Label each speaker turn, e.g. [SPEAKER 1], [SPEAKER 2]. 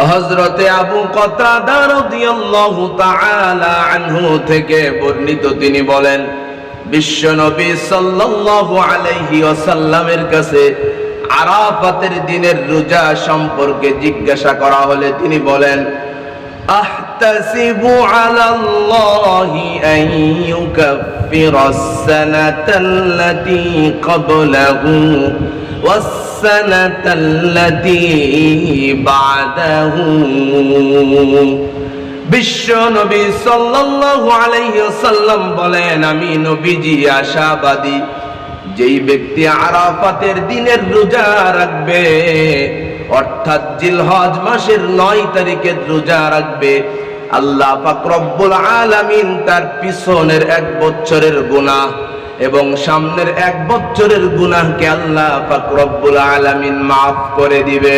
[SPEAKER 1] হযরতে আবু কতাদা রাদিয়াল্লাহু তাআলা আনহু থেকে বর্ণিত, তিনি বলেন, বিশ্বনবী সাল্লাল্লাহু আলাইহি ওয়াসাল্লামের কাছে আরাফাতের দিনের রোজা সম্পর্কে জিজ্ঞাসা করা হলে তিনি বলেন, আহতাসিবু আলাল্লাহি আন ইউকাফিরাস সানাতাল্লাতী ক্বাবলাহু ওয়াস-সানাতাল্লাতী বা'দাহু। বিশ্ব নবী সাল্লাল্লাহু আলাইহি ওয়াসাল্লাম বলেন, আমি নবীজি আশাবাদী, যেই ব্যক্তি আরাফাতের দিনের রোজা রাখবে, অর্থাৎ জিলহজ মাসের 9 তারিখের রোজা রাখবে, আল্লাহ পাক রব্বুল আলামিন তার পিছনের 1 বছরের গুনাহ এবং সামনের 1 বছরের গুনাহকে আল্লাহ পাক রব্বুল আলামিন মাফ করে দিবে।